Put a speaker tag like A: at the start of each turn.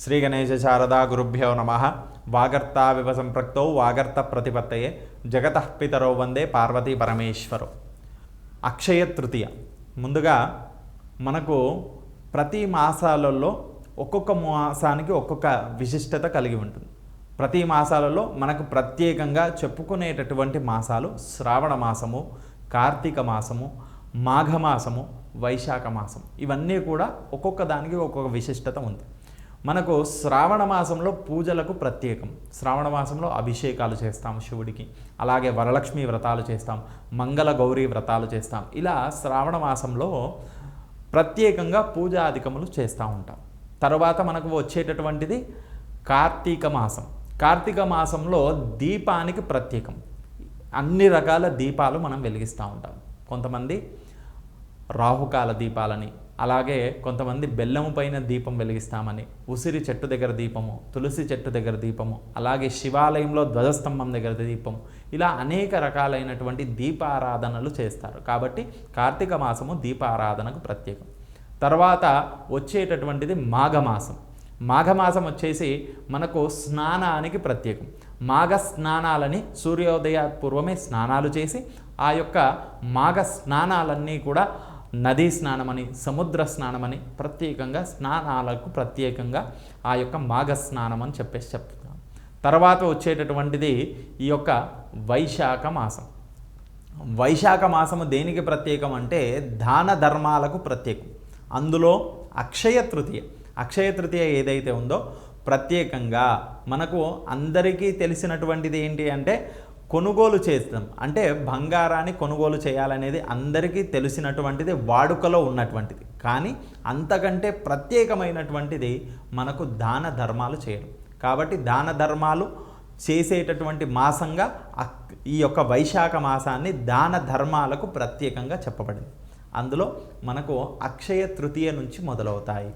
A: శ్రీ గణేశ శారదా గురుభ్యో నమః. వాగర్తావివ సంపృక్తౌ వాగర్త ప్రతిపత్తయే జగతః పితరౌ వందే పార్వతీ పరమేశ్వరౌ. అక్షయ తృతీయ ముందుగా మనకు ప్రతి మాసాలలో ఒక్కొక్క మాసానికి ఒక్కొక్క విశిష్టత కలిగి ఉంటుంది. ప్రతి మాసాలలో మనకు ప్రత్యేకంగా చెప్పుకునేటటువంటి మాసాలు శ్రావణ మాసము, కార్తీక మాసము, మాఘమాసము, వైశాఖ మాసం. ఇవన్నీ కూడా ఒక్కొక్క దానికి ఒక్కొక్క విశిష్టత ఉంది. మనకు శ్రావణ మాసంలో పూజలకు ప్రత్యేకం. శ్రావణ మాసంలో అభిషేకాలు చేస్తాం శివుడికి, అలాగే వరలక్ష్మి వ్రతాలు చేస్తాం, మంగళ గౌరీ వ్రతాలు చేస్తాం. ఇలా శ్రావణ మాసంలో ప్రత్యేకంగా పూజాధికములు చేస్తూ ఉంటాం. తర్వాత మనకు వచ్చేటటువంటిది కార్తీక మాసం. కార్తీక మాసంలో దీపానికి ప్రత్యేకం. అన్ని రకాల దీపాలు మనం వెలిగిస్తూ ఉంటాం. కొంతమంది రాహుకాల దీపాలని, అలాగే కొంతమంది బెల్లము పైన దీపం వెలిగిస్తామని, ఉసిరి చెట్టు దగ్గర దీపము, తులసి చెట్టు దగ్గర దీపము, అలాగే శివాలయంలో ధ్వజస్తంభం దగ్గర దీపము, ఇలా అనేక రకాలైనటువంటి దీపారాధనలు చేస్తారు. కాబట్టి కార్తీక మాసము దీపారాధనకు ప్రత్యేకం. తర్వాత వచ్చేటటువంటిది మాఘమాసం. మాఘమాసం వచ్చేసి మనకు స్నానానికి ప్రత్యేకం. మాఘ స్నానాలని సూర్యోదయ పూర్వమే స్నానాలు చేసి ఆ యొక్క మాఘ స్నానాలన్నీ కూడా నదీ స్నానమని, సముద్ర స్నానమని ప్రత్యేకంగా స్నానాలకు ప్రత్యేకంగా ఆ యొక్క మాఘ స్నానం అని చెప్తున్నాం. తర్వాత వచ్చేటటువంటిది ఈ యొక్క వైశాఖ మాసం. వైశాఖ మాసము దేనికి ప్రత్యేకం అంటే దాన ధర్మాలకు ప్రత్యేకం. అందులో అక్షయ తృతీయ. అక్షయ తృతీయ ఏదైతే ఉందో ప్రత్యేకంగా మనకు అందరికీ తెలిసినటువంటిది ఏంటి అంటే కొనుగోలు చేస్తాం. అంటే బంగారాన్ని కొనుగోలు చేయాలనేది అందరికీ తెలిసినటువంటిది, వాడుకలో ఉన్నటువంటిది. కానీ అంతకంటే ప్రత్యేకమైనటువంటిది మనకు దాన ధర్మాలు చేయడం. కాబట్టి దాన ధర్మాలు చేసేటటువంటి మాసంగా ఈ యొక్క వైశాఖ మాసాన్ని దాన ధర్మాలకు ప్రత్యేకంగా చెప్పబడింది. అందులో మనకు అక్షయ తృతీయ నుంచి మొదలవుతాయి.